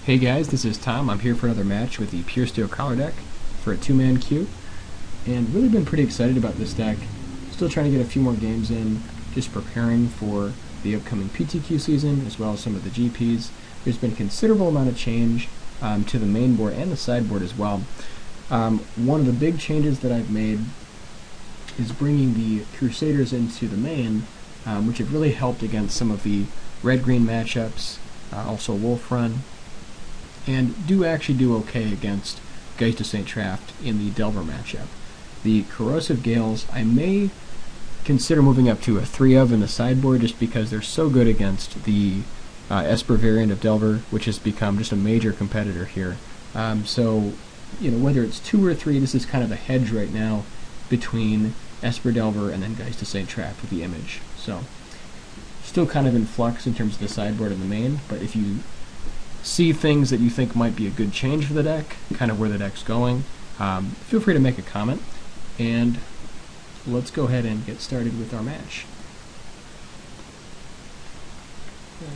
Hey guys, this is Tom. I'm here for another match with the Puresteel collar deck for a 2-man queue, and really been pretty excited about this deck. Still trying to get a few more games in, just preparing for the upcoming PTQ season as well as some of the GPs. There's been a considerable amount of change to the main board and the sideboard as well. One of the big changes that I've made is bringing the Crusaders into the main, which have really helped against some of the red-green matchups, also Wolf Run, and do actually do okay against Geist of St. Traft in the Delver matchup. The Corrosive Gales I may consider moving up to a 3 of in the sideboard just because they're so good against the Esper variant of Delver, which has become just a major competitor here. So, whether it's 2 or 3, this is kind of a hedge right now between Esper Delver and then Geist of St. Traft with the image. So, still kind of in flux in terms of the sideboard and the main, but if you see things that you think might be a good change for the deck, kind of where the deck's going, feel free to make a comment, and let's go ahead and get started with our match.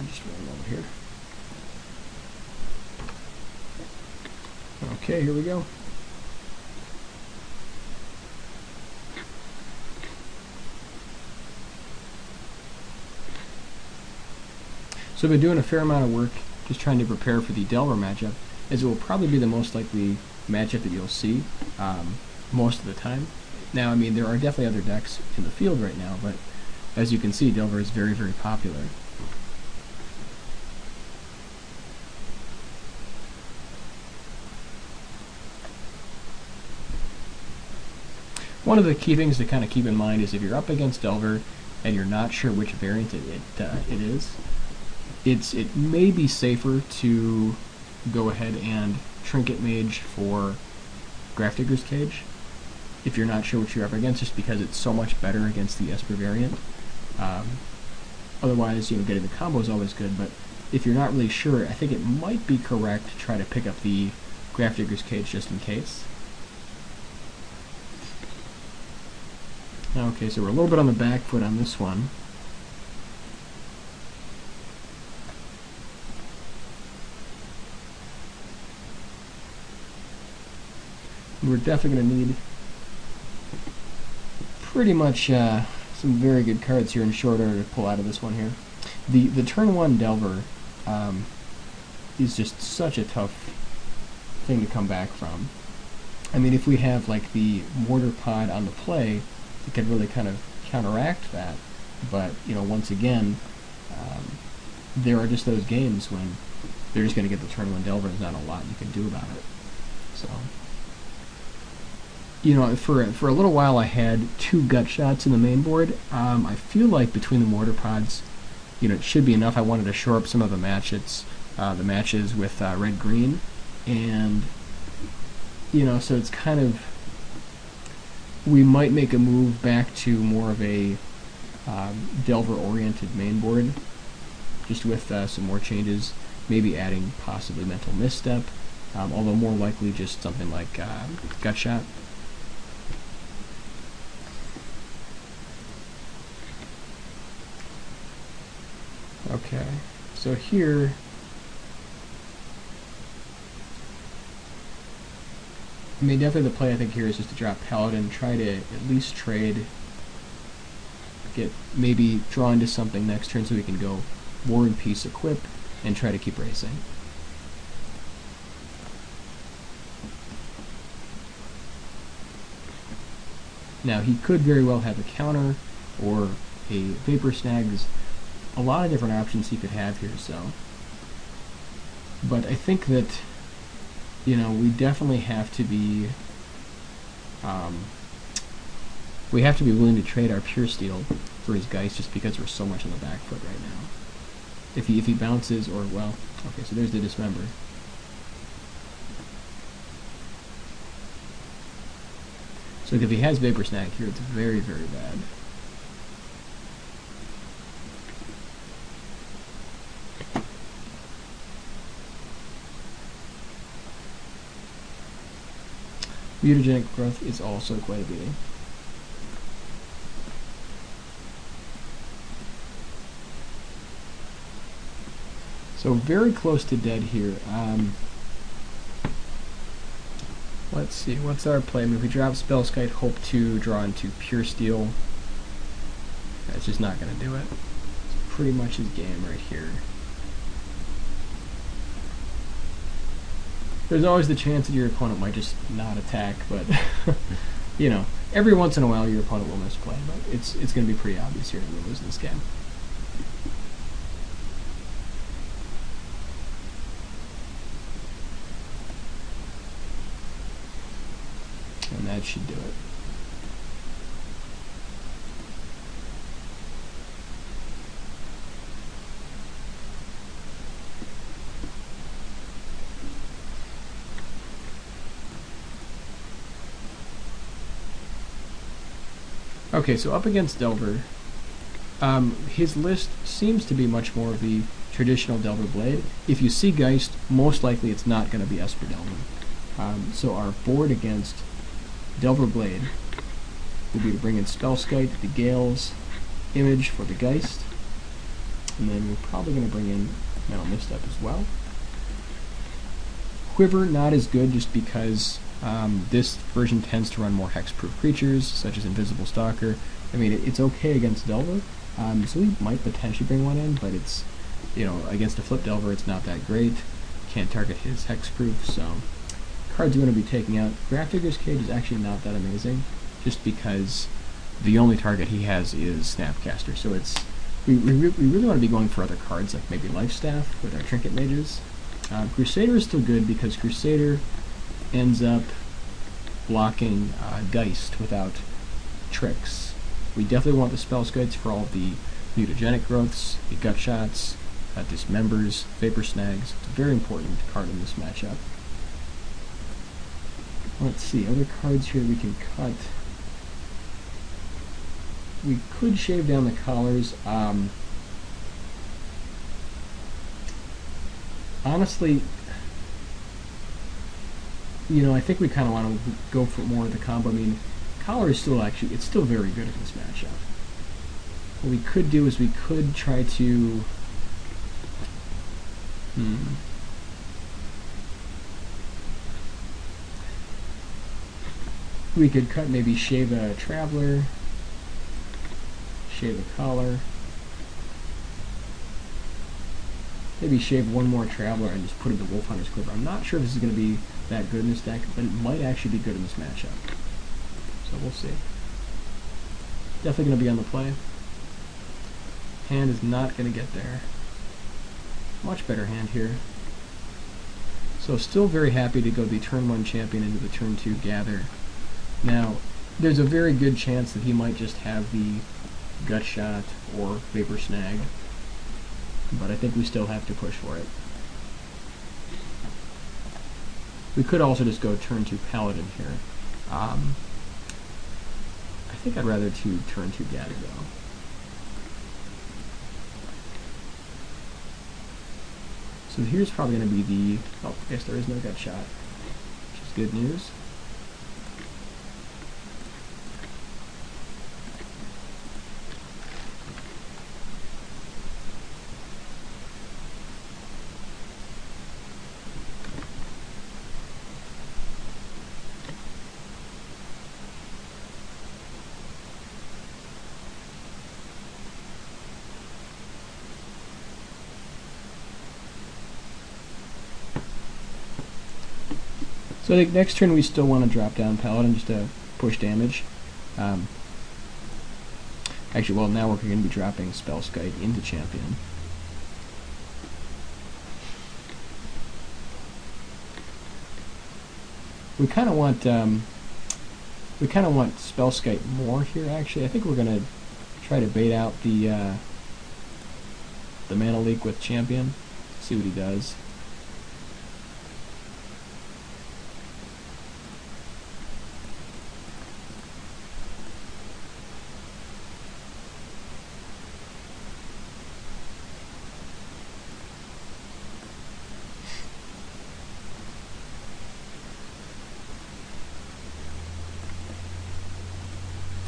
Just one moment here. Okay, here we go. So I've been doing a fair amount of work just trying to prepare for the Delver matchup, as it will probably be the most likely matchup that you'll see most of the time. Now, I mean, there are definitely other decks in the field right now, but as you can see, Delver is very, very popular. One of the key things to kind of keep in mind is if you're up against Delver and you're not sure which variant it is, it may be safer to go ahead and Trinket Mage for Grafdigger's Cage if you're not sure what you're up against, just because it's so much better against the Esper variant. Otherwise, getting the combo is always good, but if you're not really sure, I think it might be correct to try to pick up the Grafdigger's Cage just in case. Okay, so we're a little bit on the back foot on this one. We're definitely going to need pretty much some very good cards here in short order to pull out of this one here. The turn 1 Delver is just such a tough thing to come back from. I mean, if we have like the Mortar Pod on the play, it could really kind of counteract that. But, once again, there are just those games when they're just going to get the turn 1 Delver and there's not a lot you can do about it. So, for a little while I had 2 gut shots in the main board. I feel like between the Mortar Pods, it should be enough. I wanted to shore up some of the matches with red-green, and so it's kind of, we might make a move back to more of a Delver-oriented main board, just with some more changes, maybe adding possibly Mental Misstep, although more likely just something like Gut Shot. Okay, so here I mean, definitely the play I think here is just to drop Paladin, try to at least trade, get maybe draw into something next turn so we can go War and Peace equip and try to keep racing. Now he could very well have a counter or a Vapor Snag. There's a lot of different options he could have here, so. But I think that we definitely have to be willing to trade our Puresteel for his Geist, just because we're so much on the back foot right now. If he bounces, or well, okay, so there's the Dismember. So if he has Vapor Snag here, it's very, very bad. Mutagenic Growth is also quite a beating. So very close to dead here. Let's see, what's our play? I mean, if we drop Spellskite, hope to draw into Puresteel. That's just not going to do it. It's pretty much his game right here. There's always the chance that your opponent might just not attack, but you know, every once in a while your opponent will misplay, but it's going to be pretty obvious here that we're losing this game. And that should do it. Okay, so up against Delver, his list seems to be much more of the traditional Delver Blade. If you see Geist, most likely it's not going to be Esper Delver. So our board against Delver Blade will be to bring in Spellskite, the Gale's Image for the Geist, and then we're probably going to bring in Mental Misstep as well. Quiver, not as good just because this version tends to run more hexproof creatures, such as Invisible Stalker. I mean, it's okay against Delver, so we might potentially bring one in, but it's, you know, against a flip Delver, it's not that great. Can't target his hexproof, so cards we're going to be taking out. Grafdigger's Cage is actually not that amazing, just because the only target he has is Snapcaster, so it's we really want to be going for other cards, like maybe Lifestaff with our Trinket Mages. Crusader is still good because Crusader ends up blocking Geist without tricks. We definitely want the Spellskites for all the mutagenic growths, the gut shots, dismembers, vapor snags. It's a very important card in this matchup. Let's see, other cards here we can cut. We could shave down the collars. Honestly, you know, I think we kind of want to go for more of the combo. I mean, collar is still actually, it's still very good in this matchup. What we could do is we could try to we could cut, maybe shave a Traveler, shave a collar, maybe shave one more Traveler and just put in the Wolf Hunter's Quiver. I'm not sure if this is going to be that good in this deck, but it might actually be good in this matchup. So we'll see. Definitely going to be on the play. Hand is not going to get there. Much better hand here. So still very happy to go the turn 1 champion into the turn 2 gather. Now, there's a very good chance that he might just have the gut shot or vapor snag, but I think we still have to push for it. We could also just go turn 2 paladin here. I think I'd rather to turn 2 gather though. So here's probably going to be the, oh, I guess there is no gut shot, which is good news. So I think next turn we still want to drop down Paladin just to push damage. Actually, well, now we're going to be dropping Spellskite into Champion. We kind of want Spellskite more here. Actually, I think we're going to try to bait out the mana leak with Champion. See what he does.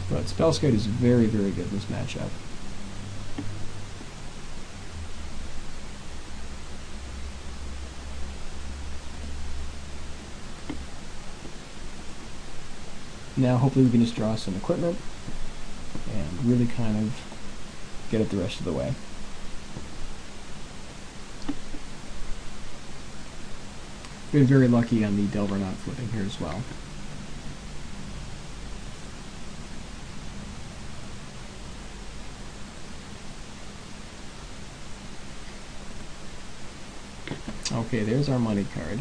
But Spellskite is very, very good in this matchup. Now hopefully we can just draw some equipment and really kind of get it the rest of the way. Been very lucky on the Delver not flipping here as well. Okay, there's our money card.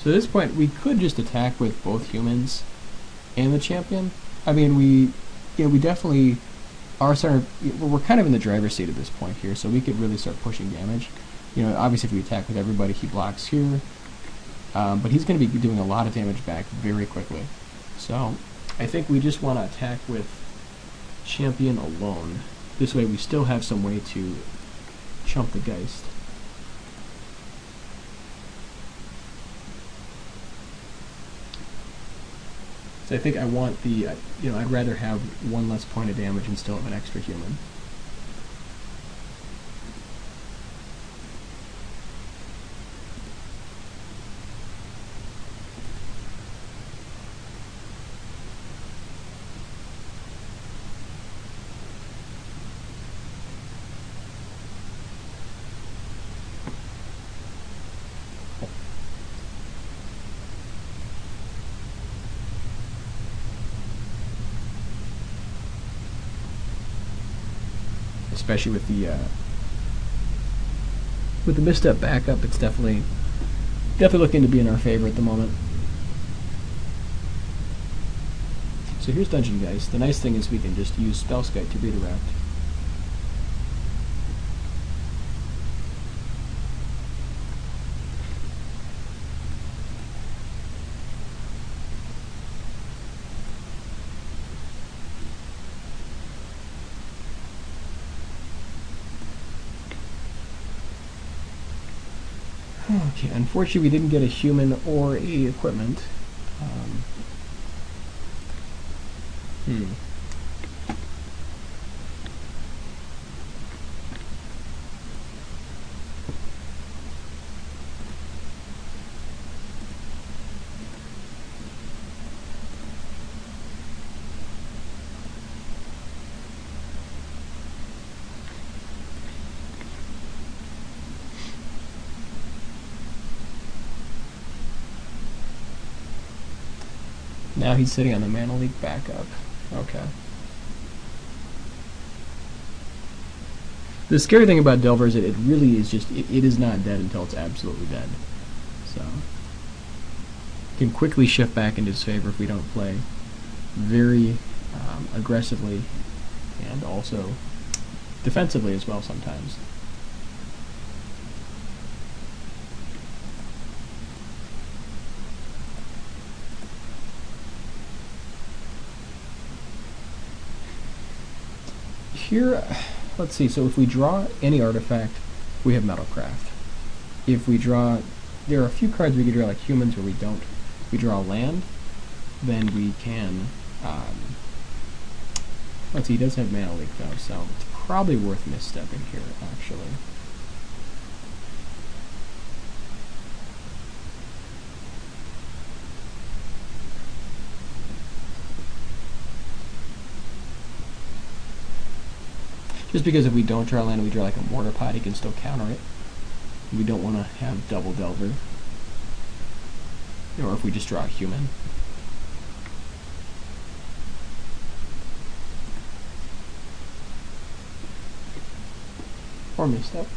So at this point, we could just attack with both humans and the champion. I mean, we definitely are starting. We're kind of in the driver's seat at this point here, so we could really start pushing damage. Obviously, if we attack with everybody, he blocks here, but he's going to be doing a lot of damage back very quickly. So I think we just want to attack with champion alone. This way, we still have some way to chump the Geist. I think I want the, I'd rather have one less point of damage and still have an extra human. Especially with the misstep backup, it's definitely looking to be in our favor at the moment. So here's Dungeon Geist. The nice thing is we can just use Spellskite to redirect. Okay, unfortunately we didn't get a human or a equipment. Now he's sitting on the Mana Leak backup. Okay. The scary thing about Delver is that it really is just, it is not dead until it's absolutely dead. So, can quickly shift back into his favor if we don't play very aggressively and also defensively as well sometimes. Here, let's see, so if we draw any artifact, we have Metalcraft. If we draw, there are a few cards we can draw like humans where we don't. If we draw land, then we can, let's see, he does have Mana Leak though, so it's probably worth misstepping here, actually. Just because if we don't draw land and we draw like a Mortar Pot, he can still counter it. We don't want to have double Delver. Or if we just draw a human. Or misstep.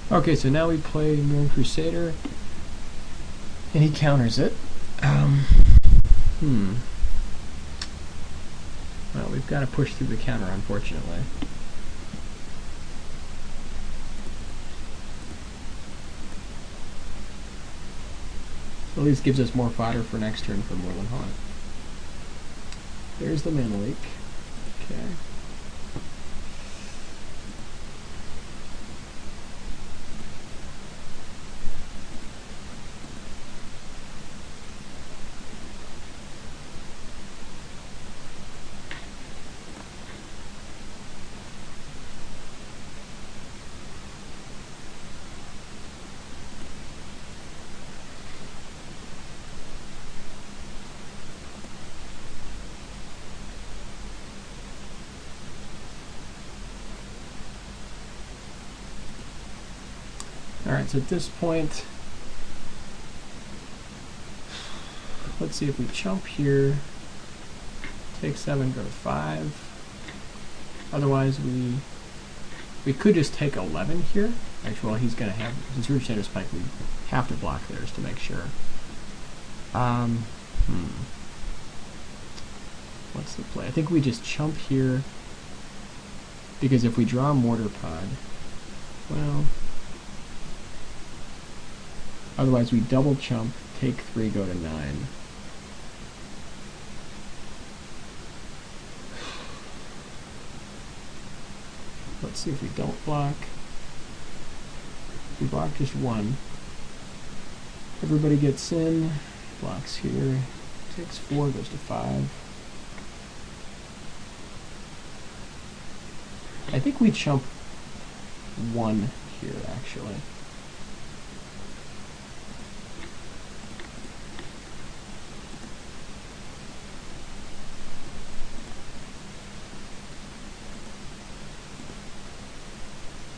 Okay, so now we play Moon Crusader, and he counters it. Well, we've got to push through the counter, unfortunately. So at least gives us more fodder for next turn for Moreland Haunt. There's the mana leak. Okay. Alright, so at this point, let's see if we chump here, take 7, go to 5. Otherwise, we could just take 11 here. Actually, well, he's going to have, since Root Shadow Spike, we have to block theirs to make sure. What's the play? I think we just chump here, because if we draw Mortar Pod, well, otherwise we double chump, take 3, go to 9. Let's see if we don't block. We block just 1. Everybody gets in, blocks here, takes 4, goes to 5. I think we chump 1 here, actually.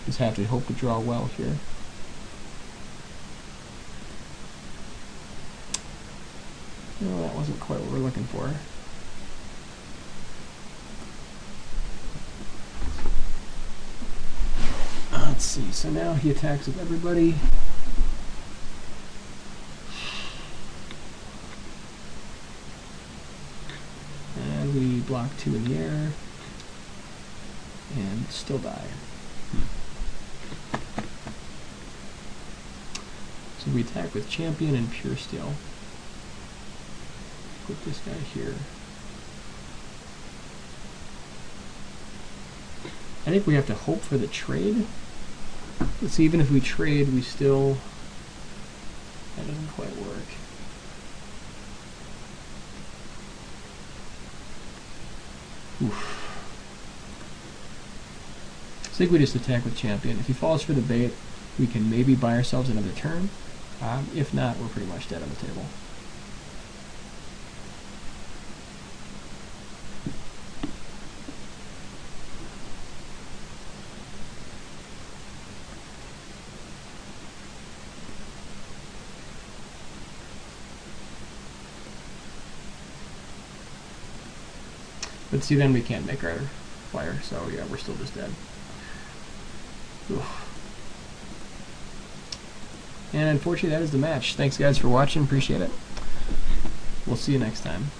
Just have to hope to draw well here. No, that wasn't quite what we're looking for. Let's see, so now he attacks with everybody. And we block 2 in the air. And still die. So we attack with Champion and Puresteel. Put this guy here. I think we have to hope for the trade. Let's see, even if we trade, we still... that doesn't quite work. Oof. I think we just attack with Champion. If he falls for the bait, we can maybe buy ourselves another turn. If not, we're pretty much dead on the table. But see, then we can't make our flyer, so yeah, we're still just dead. Oof. And unfortunately, that is the match. Thanks, guys, for watching. Appreciate it. We'll see you next time.